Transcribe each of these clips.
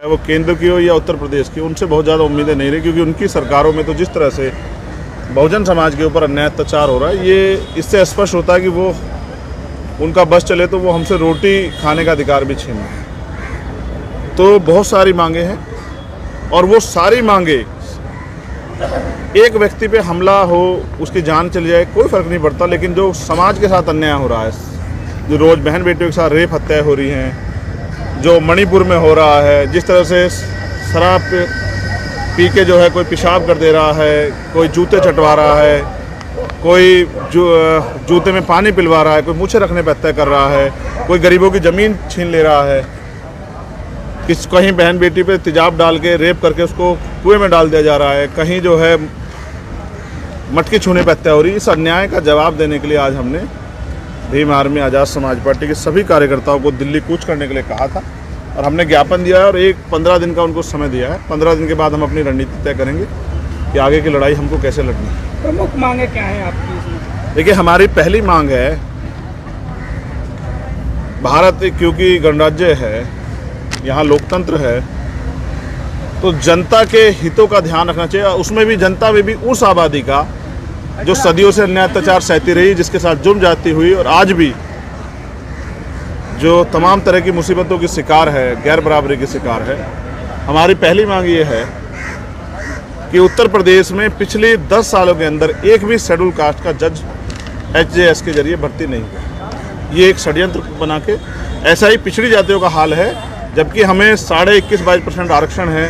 वो केंद्र की हो या उत्तर प्रदेश की, उनसे बहुत ज़्यादा उम्मीदें नहीं रही, क्योंकि उनकी सरकारों में तो जिस तरह से बहुजन समाज के ऊपर अन्याय अत्याचार हो रहा है, ये इससे स्पष्ट होता है कि वो उनका बस चले तो वो हमसे रोटी खाने का अधिकार भी छीन लें। तो बहुत सारी मांगे हैं और वो सारी मांगे, एक व्यक्ति पे हमला हो, उसकी जान चली जाए, कोई फ़र्क नहीं पड़ता, लेकिन जो समाज के साथ अन्याय हो रहा है, जो रोज़ बहन बेटियों के साथ रेप हत्याएं हो रही हैं, जो मणिपुर में हो रहा है, जिस तरह से शराब पी के जो है कोई पेशाब कर दे रहा है, कोई जूते चटवा रहा है, कोई जूते में पानी पिलवा रहा है, कोई मूछें रखने पर हत्या कर रहा है, कोई गरीबों की ज़मीन छीन ले रहा है, कहीं बहन बेटी पे तेजाब डाल के रेप करके उसको कुएं में डाल दिया जा रहा है, कहीं जो है मटकी छूने पर हत्या हो रही है। इस अन्याय का जवाब देने के लिए आज हमने भीम आर्मी आज़ाद समाज पार्टी के सभी कार्यकर्ताओं को दिल्ली कूच करने के लिए कहा था और हमने ज्ञापन दिया है और 15 दिन का उनको समय दिया है। 15 दिन के बाद हम अपनी रणनीति तय करेंगे कि आगे की लड़ाई हमको कैसे लड़नी है। प्रमुख मांगे क्या है आपकी इसमें? देखिए, हमारी पहली मांग है, भारत क्योंकि गणराज्य है, यहाँ लोकतंत्र है, तो जनता के हितों का ध्यान रखना चाहिए। उसमें भी जनता में भी उस आबादी का जो सदियों से अन्याय अत्याचार सहती रही, जिसके साथ जुर्म जाती हुई और आज भी जो तमाम तरह की मुसीबतों की शिकार है, गैर बराबरी की शिकार है। हमारी पहली मांग ये है कि उत्तर प्रदेश में पिछले 10 सालों के अंदर एक भी शेड्यूल कास्ट का जज HJS के जरिए भर्ती नहीं हुआ। ये एक षड्यंत्र बना के, ऐसा ही पिछड़ी जातियों का हाल है, जबकि हमें 21.5% आरक्षण है,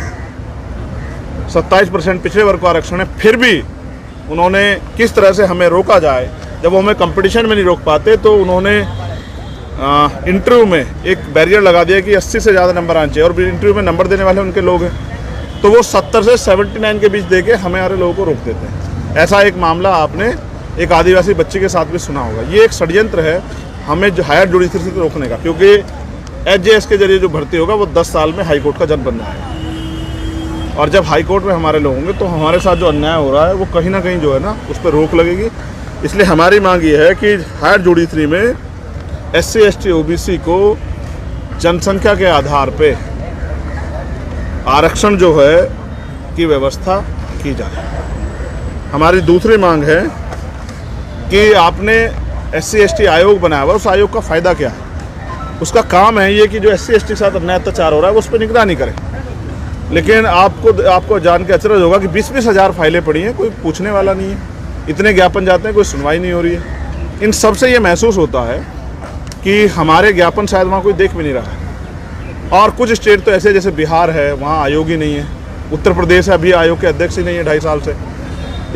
27% पिछड़े वर्ग का आरक्षण है, फिर भी उन्होंने किस तरह से हमें रोका जाए। जब वो हमें कंपटीशन में नहीं रोक पाते तो उन्होंने इंटरव्यू में एक बैरियर लगा दिया कि 80 से ज़्यादा नंबर आने चाहिए, और इंटरव्यू में नंबर देने वाले उनके लोग हैं, तो वो 70 से 79 के बीच देके हमारे लोगों को रोक देते हैं। ऐसा एक मामला आपने एक आदिवासी बच्ची के साथ भी सुना होगा। ये एक षड्यंत्र है हमें जो हायर जुडिशरी से रोकने का, क्योंकि HJS के जरिए जो भर्ती होगा वो 10 साल में हाईकोर्ट का जज बनना है, और जब हाईकोर्ट में हमारे लोग होंगे तो हमारे साथ जो अन्याय हो रहा है वो कहीं ना कहीं जो है ना उस पर रोक लगेगी। इसलिए हमारी मांग ये है कि हायर जुडिशरी में SC ST OBC को जनसंख्या के आधार पे आरक्षण जो है की व्यवस्था की जाए। हमारी दूसरी मांग है कि आपने SC ST आयोग बनाया हुआ, उस आयोग का फ़ायदा क्या है? उसका काम है ये कि जो SC ST के साथ अन्याय अत्याचार हो रहा है उस पर निगरानी करे, लेकिन आपको जान के अचरज होगा कि 20-20 हज़ार फाइलें पड़ी हैं, कोई पूछने वाला नहीं है, इतने ज्ञापन जाते हैं, कोई सुनवाई नहीं हो रही है। इन सब से ये महसूस होता है कि हमारे ज्ञापन शायद वहाँ कोई देख भी नहीं रहा है। और कुछ स्टेट तो ऐसे जैसे बिहार है, वहाँ आयोग ही नहीं है, उत्तर प्रदेश है, अभी आयोग के अध्यक्ष ही नहीं है 2.5 साल से।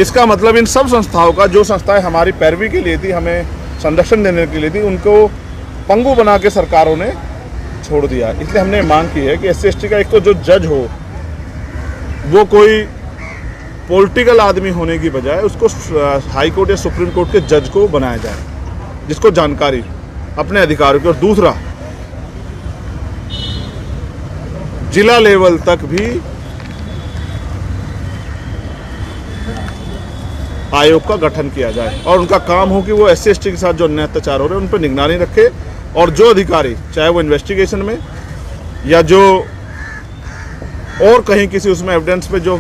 इसका मतलब इन सब संस्थाओं का, जो संस्थाएँ हमारी पैरवी के लिए थी, हमें संरक्षण देने के लिए थी, उनको पंगु बना के सरकारों ने छोड़ दिया। इसलिए हमने मांग की है कि SC ST का एक तो जो जज हो वो कोई पॉलिटिकल आदमी होने की बजाय उसको हाई कोर्ट या सुप्रीम कोर्ट के जज को बनाया जाए, जिसको जानकारी अपने अधिकारों की। और दूसरा, जिला लेवल तक भी आयोग का गठन किया जाए और उनका काम हो कि वो SC ST के साथ जो अन्याय अत्याचार हो रहे हैं उन पर निगरानी रखे, और जो अधिकारी, चाहे वो इन्वेस्टिगेशन में या जो और कहीं किसी उसमें एविडेंस पे जो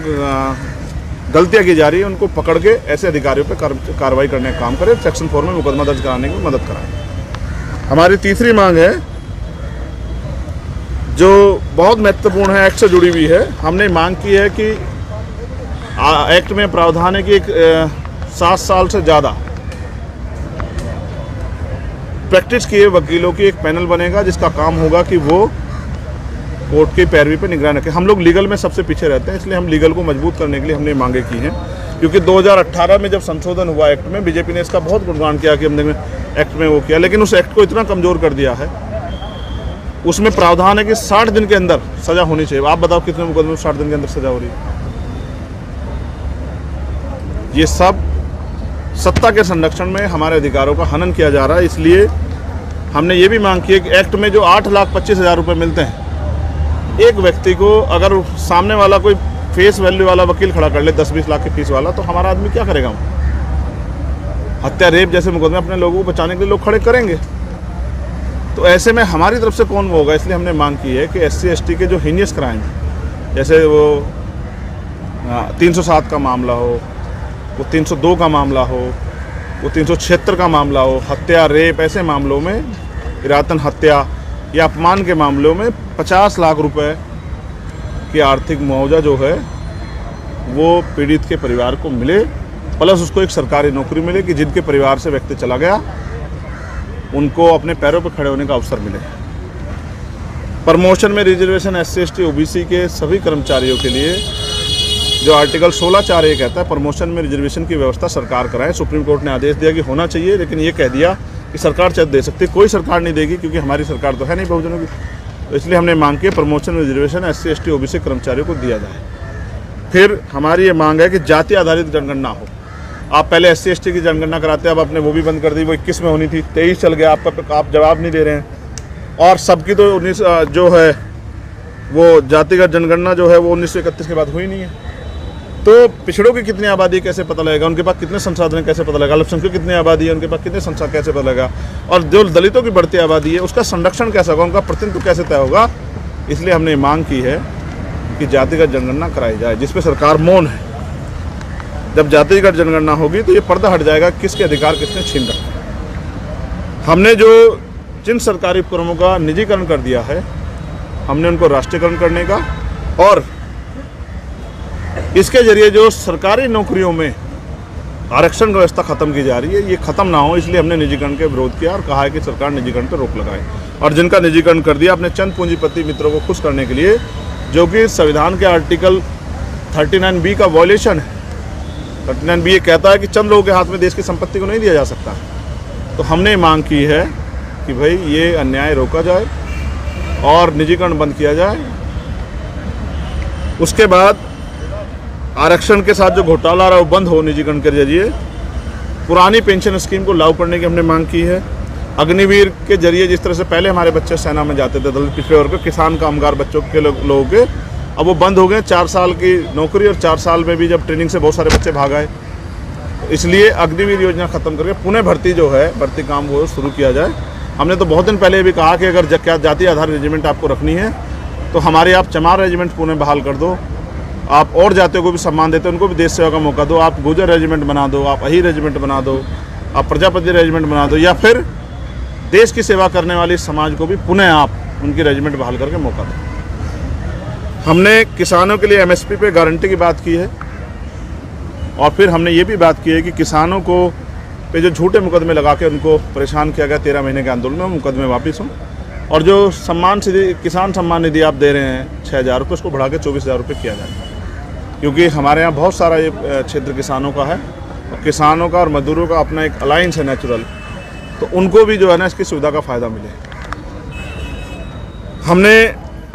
गलतियां की जा रही है, उनको पकड़ के ऐसे अधिकारियों पे कार्रवाई करने का काम करें, सेक्शन 4 में मुकदमा दर्ज कराने की मदद कराएं। हमारी तीसरी मांग है जो बहुत महत्वपूर्ण है, एक्ट से जुड़ी हुई है। हमने मांग की है कि एक्ट में प्रावधान है कि 7 साल से ज़्यादा प्रैक्टिस किए वकीलों की एक पैनल बनेगा, जिसका काम होगा कि वो कोर्ट की पैरवी पर निगरानी रखें। हम लोग लीगल में सबसे पीछे रहते हैं, इसलिए हम लीगल को मजबूत करने के लिए हमने मांगे की हैं। क्योंकि 2018 में जब संशोधन हुआ एक्ट में, बीजेपी ने इसका बहुत गुणगान किया कि हमने एक्ट में वो किया, लेकिन उस एक्ट को इतना कमज़ोर कर दिया है। उसमें प्रावधान है कि 60 दिन के अंदर सज़ा होनी चाहिए। आप बताओ कितने मुकदमे में 60 दिन के अंदर सज़ा हो रही है? ये सब सत्ता के संरक्षण में हमारे अधिकारों का हनन किया जा रहा है। इसलिए हमने ये भी मांग की है कि एक्ट में जो 8,25,000 रुपये मिलते हैं एक व्यक्ति को, अगर सामने वाला कोई फेस वैल्यू वाला वकील खड़ा कर ले 10-20 लाख की फीस वाला, तो हमारा आदमी क्या करेगा? हत्या, रेप जैसे मुकदमे अपने लोगों को बचाने के लिए लोग खड़े करेंगे। तो ऐसे में हमारी तरफ से कौन वो होगा, इसलिए हमने मांग की है कि SC/ST के जो हीनियस क्राइम, जैसे वो 307 का मामला हो, वो 302 का मामला हो, वो 376 का मामला हो, हत्या, रेप, ऐसे मामलों में, इरादतन हत्या या अपमान के मामलों में 50 लाख रुपए की आर्थिक मुआवजा जो है वो पीड़ित के परिवार को मिले, प्लस उसको एक सरकारी नौकरी मिले कि जिनके परिवार से व्यक्ति चला गया उनको अपने पैरों पर खड़े होने का अवसर मिले। प्रमोशन में रिजर्वेशन SC/ST OBC के सभी कर्मचारियों के लिए जो आर्टिकल 16(4) ये कहता है प्रमोशन में रिजर्वेशन की व्यवस्था सरकार कराए। सुप्रीम कोर्ट ने आदेश दिया कि होना चाहिए, लेकिन ये कह दिया कि सरकार चाहे दे सकती है, कोई सरकार नहीं देगी क्योंकि हमारी सरकार तो है नहीं बहुजनों की। तो इसलिए हमने मांग की प्रमोशन में रिजर्वेशन SC/ST OBC कर्मचारियों को दिया जाए। फिर हमारी ये मांग है कि जाति आधारित जनगणना हो। आप पहले SC/ST की जनगणना कराते, अब आपने वो भी बंद कर दी। वो 21 में होनी थी, 23 चल गया, आप जवाब नहीं दे रहे हैं। और सबकी तो 19 जो है वो जातिगत जनगणना जो है वो 1931 के बाद हुई नहीं है। तो पिछड़ों की कितनी आबादी कैसे पता लगेगा, उनके पास कितने संसाधन कैसे पता लगेगा, अल्पसंख्यक कितनी आबादी है उनके पास कितने संसाधन कैसे पता लगेगा, और जो दलितों की बढ़ती आबादी है उसका संरक्षण कैसे होगा, उनका प्रतिनिधित्व कैसे तय होगा। इसलिए हमने मांग की है कि जातिगत जनगणना कराई जाए, जिस पे सरकार मौन है। जब जातिगत जनगणना होगी तो ये पर्दा हट जाएगा किसके अधिकार किसने छीन रखा। हमने जो जिन सरकारी उपक्रमों का निजीकरण कर दिया है, हमने उनको राष्ट्रीयकरण करने का, और इसके जरिए जो सरकारी नौकरियों में आरक्षण व्यवस्था खत्म की जा रही है, ये खत्म ना हो, इसलिए हमने निजीकरण के विरोध किया और कहा है कि सरकार निजीकरण पर रोक लगाए। और जिनका निजीकरण कर दिया अपने चंद पूंजीपति मित्रों को खुश करने के लिए, जो कि संविधान के आर्टिकल 39B का वॉयलेशन है। 39B ये कहता है कि चंद लोगों के हाथ में देश की संपत्ति को नहीं दिया जा सकता। तो हमने मांग की है कि भाई ये अन्याय रोका जाए और निजीकरण बंद किया जाए। उसके बाद आरक्षण के साथ जो घोटाला रहा वो बंद हो निजीकरण के जरिए। पुरानी पेंशन स्कीम को लागू करने की हमने मांग की है। अग्निवीर के जरिए जिस तरह से पहले हमारे बच्चे सेना में जाते थे, दलित पिछड़े वर्ग के, किसान कामगार बच्चों के लोगों के, अब वो बंद हो गए। 4 साल की नौकरी और 4 साल में भी जब ट्रेनिंग से बहुत सारे बच्चे भाग आए, इसलिए अग्निवीर योजना खत्म करके पुनः भर्ती जो है, भर्ती काम वो शुरू किया जाए। हमने तो बहुत दिन पहले भी कहा कि अगर क्या जाति आधारित रेजिमेंट आपको रखनी है तो हमारे आप चमार रेजिमेंट पुनः बहाल कर दो। आप और जातियों को भी सम्मान देते, उनको भी देश सेवा का मौका दो। आप गुर्जर रेजिमेंट बना दो, आप अही रेजिमेंट बना दो, आप प्रजापति रेजिमेंट बना दो, या फिर देश की सेवा करने वाली समाज को भी पुनः आप उनकी रेजिमेंट बहाल करके मौका दो। हमने किसानों के लिए MSP पे गारंटी की बात की है, और फिर हमने ये भी बात की है कि किसानों को पे जो झूठे मुकदमे लगा के उनको परेशान किया गया 13 महीने के आंदोलन में, मुकदमे वापस हों। और जो सम्मान निधि, किसान सम्मान निधि आप दे रहे हैं 6,000 रुपये, उसको बढ़ा के 24,000 रुपये किया जाए, क्योंकि हमारे यहाँ बहुत सारा ये क्षेत्र किसानों का है, और किसानों का और मजदूरों का अपना एक अलायंस है नेचुरल, तो उनको भी जो है ना इसकी सुविधा का फ़ायदा मिले। हमने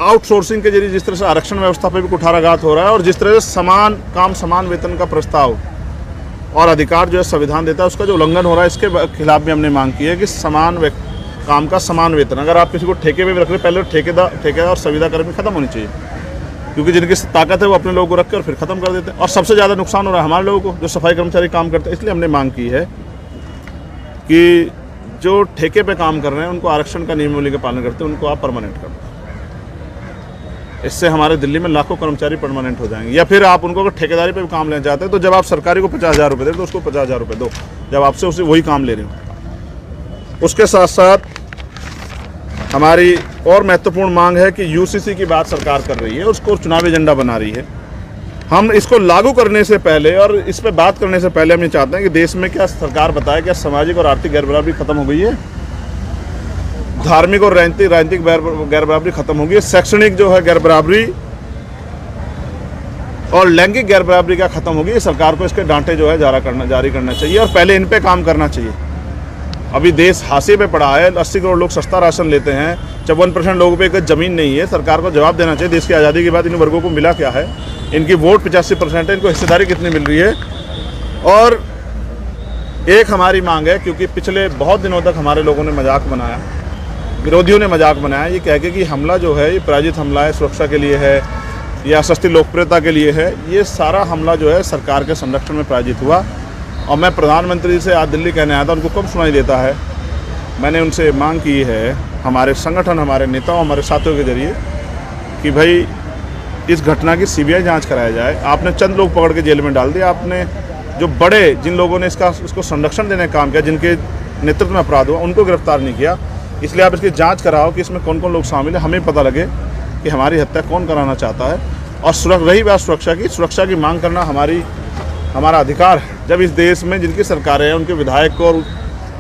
आउटसोर्सिंग के जरिए जिस तरह से आरक्षण व्यवस्था पर भी कुठाराघात हो रहा है, और जिस तरह से समान काम समान वेतन का प्रस्ताव और अधिकार जो है संविधान देता है, उसका जो उल्लंघन हो रहा है, इसके खिलाफ भी हमने मांग की है कि समान काम का समान वेतन। अगर आप किसी को ठेके पे भी रख रहे, पहले ठेकेदार और संविदा कर्मी खत्म होनी चाहिए, क्योंकि जिनकी ताकत है वो अपने लोगों को रख के और फिर ख़त्म कर देते हैं। और सबसे ज़्यादा नुकसान हो रहा है हमारे लोगों को, जो सफाई कर्मचारी काम करते हैं। इसलिए हमने मांग की है कि जो ठेके पे काम कर रहे हैं उनको आरक्षण का नियमावली का पालन करते हैं, उनको आप परमानेंट कर दो। इससे हमारे दिल्ली में लाखों कर्मचारी परमानेंट हो जाएंगे। या फिर आप उनको अगर ठेकेदारी पे भी काम लेना चाहते हैं, तो जब आप सरकारी को 50,000 रुपये दे तो उसको 50,000 रुपये दो, जब आपसे उसे वही काम ले रहे हो। उसके साथ साथ हमारी और महत्वपूर्ण मांग है कि UCC की बात सरकार कर रही है, उसको चुनावी एजेंडा बना रही है। हम इसको लागू करने से पहले और इस पर बात करने से पहले हम ये चाहते हैं कि देश में क्या सरकार बताए क्या सामाजिक और आर्थिक गैरबराबरी खत्म हो गई है, धार्मिक और राजनीतिक गैरबराबरी खत्म हो गई है, शैक्षणिक जो है गैरबराबरी और लैंगिक गैरबराबरी क्या खत्म होगी। सरकार को इसके डांटे जो है जारी करना चाहिए, और पहले इन पे काम करना चाहिए। अभी देश हाशिए पे पड़ा है, 80 करोड़ लोग सस्ता राशन लेते हैं, 54% लोगों पे एक ज़मीन नहीं है। सरकार को जवाब देना चाहिए, देश की आज़ादी के बाद इन वर्गों को मिला क्या है, इनकी वोट 85% है, इनको हिस्सेदारी कितनी मिल रही है। और एक हमारी मांग है, क्योंकि पिछले बहुत दिनों तक हमारे लोगों ने मजाक बनाया, विरोधियों ने मजाक बनाया ये कह के कि हमला जो है ये प्रायोजित हमला है, सुरक्षा के लिए है या सस्ती लोकप्रियता के लिए है। ये सारा हमला जो है सरकार के संरक्षण में प्रायोजित हुआ। और मैं प्रधानमंत्री से आज दिल्ली कहने आया था, उनको कब सुनाई देता है। मैंने उनसे मांग की है हमारे संगठन, हमारे नेताओं, हमारे साथियों के जरिए कि भाई इस घटना की सीबीआई जांच कराया जाए। आपने चंद लोग पकड़ के जेल में डाल दिया, आपने जो बड़े जिन लोगों ने इसको संरक्षण देने का काम किया, जिनके नेतृत्व में अपराध हुआ, उनको गिरफ्तार नहीं किया। इसलिए आप इसकी जांच कराओ कि इसमें कौन कौन लोग शामिल है, हमें पता लगे कि हमारी हत्या कौन कराना चाहता है। और रही बात सुरक्षा की मांग करना हमारा अधिकार है। जब इस देश में जिनकी सरकारें हैं, उनके विधायक को और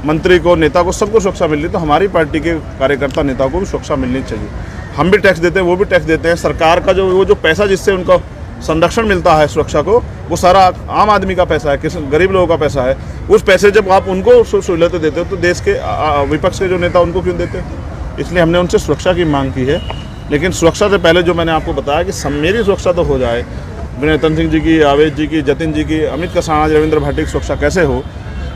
मंत्री को, नेता को, सबको सुरक्षा मिल रही, तो हमारी पार्टी के कार्यकर्ता नेताओं को भी सुरक्षा मिलनी चाहिए। हम भी टैक्स देते हैं, वो भी टैक्स देते हैं। सरकार का जो पैसा जिससे उनको संरक्षण मिलता है, सुरक्षा को, वो सारा आम आदमी का पैसा है, किसी गरीब लोगों का पैसा है। उस पैसे जब आप उनको सहूलियतें देते हो तो देश के विपक्ष के जो नेता उनको क्यों देते? इसलिए हमने उनसे सुरक्षा की मांग की है। लेकिन सुरक्षा से पहले जो मैंने आपको बताया कि मेरी सुरक्षा तो हो जाए, विनयतन सिंह जी की, आवेश जी की, जतिन जी की, अमित कसाना, रविंद्र भाटी की सुरक्षा कैसे हो,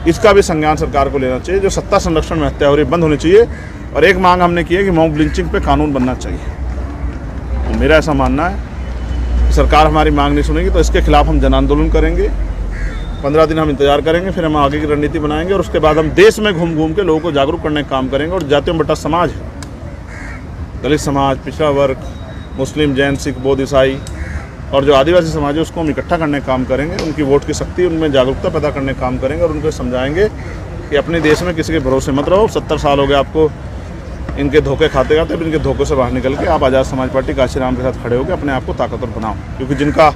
इसका भी संज्ञान सरकार को लेना चाहिए। जो सत्ता संरक्षण में हत्या हो रही बंद होनी चाहिए। और एक मांग हमने की है कि मॉब लिंचिंग पे कानून बनना चाहिए। तो मेरा ऐसा मानना है कि सरकार हमारी मांग नहीं सुनेगी तो इसके खिलाफ हम जन आंदोलन करेंगे। 15 दिन हम इंतजार करेंगे, फिर हम आगे की रणनीति बनाएंगे और उसके बाद हम देश में घूम घूम के लोगों को जागरूक करने का काम करेंगे। और जातियों बटा समाज है, दलित समाज, पिछड़ा वर्ग, मुस्लिम, जैन, सिख, बौद्ध, ईसाई और जो आदिवासी समाज है उसको हम इकट्ठा करने का काम करेंगे। उनकी वोट की शक्ति, उनमें जागरूकता पैदा करने का काम करेंगे और उनको समझाएंगे कि अपने देश में किसी के भरोसे मत रहो। 70 साल हो गए आपको इनके धोखे खाते खाते, अब इनके धोखे से बाहर निकल के आप आज़ाद समाज पार्टी काशीराम के साथ खड़े होकर अपने आप को ताकतवर बनाओ। क्योंकि जिनका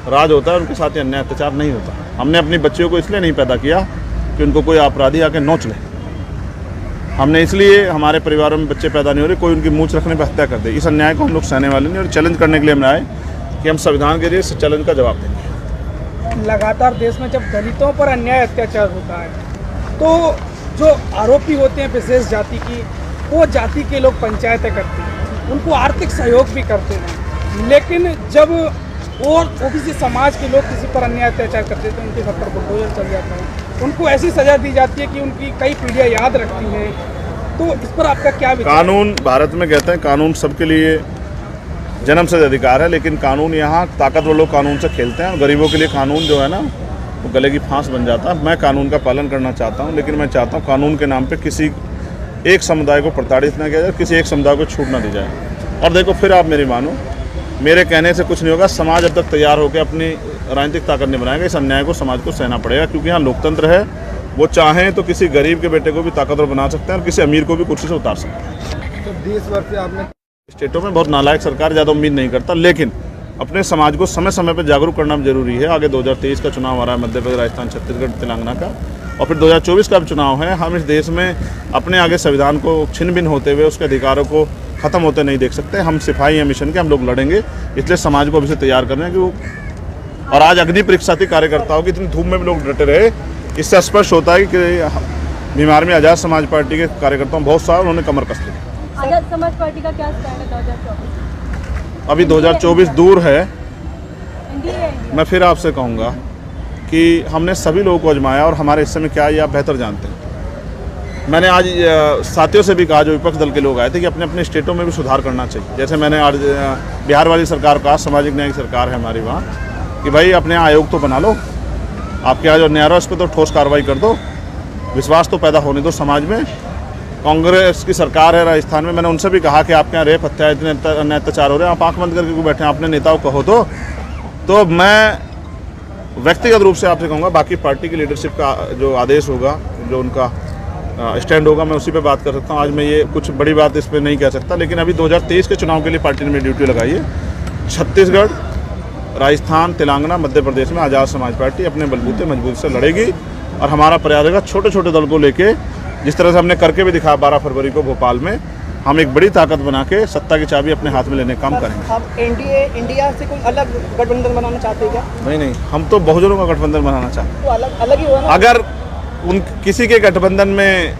राज होता है उनके साथ अन्याय अत्याचार नहीं होता। हमने अपनी बच्चियों को इसलिए नहीं पैदा किया कि उनको कोई अपराधी आके नोच ले। हमने इसलिए हमारे परिवारों में बच्चे पैदा नहीं हो रहे कोई उनकी मूंछ रखने पर हत्या कर दे। इस अन्याय को हम लोग सहने वाले नहीं। और चैलेंज करने के लिए हमने आए कि हम संविधान के जरिए इस चैलेंज का जवाब देंगे। लगातार देश में जब दलितों पर अन्याय अत्याचार होता है तो जो आरोपी होते हैं विशेष जाति की, वो जाति के लोग पंचायतें करते हैं, उनको आर्थिक सहयोग भी करते हैं। लेकिन जब और ओबीसी समाज के लोग किसी पर अन्याय अत्याचार करते हैं तो उनके घर पर बुलडोजर चल जाता है, उनको ऐसी सजा दी जाती है कि उनकी कई पीढ़ियाँ याद रखती हैं। तो इस पर आपका क्या विचार? कानून, भारत में कहते हैं कानून सबके लिए जन्म से अधिकार है, लेकिन कानून यहाँ ताकतवर लोग कानून से खेलते हैं और गरीबों के लिए कानून जो है ना वो गले की फांस बन जाता है। मैं कानून का पालन करना चाहता हूँ, लेकिन मैं चाहता हूँ कानून के नाम पे किसी एक समुदाय को प्रताड़ित ना किया जाए, किसी एक समुदाय को छूट ना दी जाए। और देखो फिर आप मेरी मानो, मेरे कहने से कुछ नहीं होगा। समाज अब तक तैयार होकर अपनी राजनीतिक ताकत नहीं बनाएगा। इस अन्याय को समाज को सहना पड़ेगा, क्योंकि यहाँ लोकतंत्र है। वो चाहें तो किसी गरीब के बेटे को भी ताकतवर बना सकते हैं और किसी अमीर को भी कुर्सी से उतार सकते हैं। तो 20 वर्ष से आपने स्टेटों में बहुत नालायक सरकार, ज़्यादा उम्मीद नहीं करता, लेकिन अपने समाज को समय समय पर जागरूक करना जरूरी है। आगे 2023 का चुनाव आ रहा है, मध्य प्रदेश, राजस्थान, छत्तीसगढ़, तेलंगाना का, और फिर 2024 का भी चुनाव है। हम इस देश में अपने आगे संविधान को छिन भिन होते हुए उसके अधिकारों को खत्म होते नहीं देख सकते। हम सिपाही हैं मिशन के, हम लोग लड़ेंगे। इसलिए समाज को अभी से तैयार कर रहे हैं कि वो, और आज अग्नि परीक्षा थी कार्यकर्ताओं की, इतनी धूप में भी लोग डटे रहे। इससे स्पष्ट होता है कि बिहार में आज़ाद समाज पार्टी के कार्यकर्ताओं बहुत सारा उन्होंने कमर कस ली। आज़ाद समाज पार्टी का क्या स्टैंड है 2024? अभी 2024 दूर है। एनडीए मैं फिर आपसे कहूँगा कि हमने सभी लोगों को आजमाया और हमारे हिस्से में क्या है ये आप बेहतर जानते हैं। मैंने आज साथियों से भी कहा, जो विपक्ष दल के लोग आए थे, कि अपने अपने स्टेटों में भी सुधार करना चाहिए। जैसे मैंने आज बिहार वाली सरकार को कहा, सामाजिक न्याय की सरकार है हमारी वहाँ, कि भाई अपने आयोग तो बना लो, आपके यहाँ जो न्याय उस पर तो ठोस कार्रवाई कर दो, विश्वास तो पैदा होने दो समाज में। कांग्रेस की सरकार है राजस्थान में, मैंने उनसे भी कहा कि आपके यहाँ रेप, हत्या, इतने अन्याय अत्याचार हो रहे हैं, आप आँख बंद करके क्यों बैठे हैं, अपने नेताओं को कहो। तो मैं व्यक्तिगत रूप से आपसे कहूँगा, बाकी पार्टी की लीडरशिप का जो आदेश होगा, जो उनका स्टैंड होगा, मैं उसी पे बात कर सकता हूँ। आज मैं ये कुछ बड़ी बात इस पर नहीं कह सकता, लेकिन अभी 2023 के चुनाव के लिए पार्टी ने मेरी ड्यूटी लगाई है। छत्तीसगढ़, राजस्थान, तेलंगाना, मध्य प्रदेश में आज़ाद समाज पार्टी अपने बलबूते मजबूती से लड़ेगी। और हमारा प्रयास रहेगा छोटे छोटे दल को लेके, जिस तरह से हमने करके भी दिखाया 12 फरवरी को भोपाल में, हम एक बड़ी ताकत बना के सत्ता की चाबी अपने हाथ में लेने का काम करेंगे। आप एनडीए इंडिया से कोई अलग गठबंधन बनाना चाहते हैं क्या? नहीं, हम तो बहुजनों का गठबंधन बनाना चाहते हैं। तो अलग ही होगा ना? अगर किसी के गठबंधन में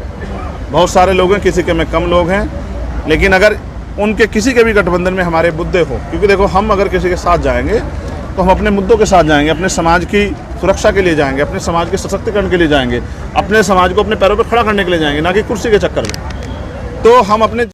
बहुत सारे लोग हैं, किसी के में कम लोग हैं, लेकिन अगर उनके किसी के भी गठबंधन में हमारे मुद्दे हो, क्योंकि देखो हम अगर किसी के साथ जाएंगे तो हम अपने मुद्दों के साथ जाएंगे, अपने समाज की सुरक्षा के लिए जाएंगे, अपने समाज के सशक्तिकरण के लिए जाएंगे, अपने समाज को अपने पैरों पर खड़ा करने के लिए जाएंगे, ना कि कुर्सी के चक्कर में। तो हम अपने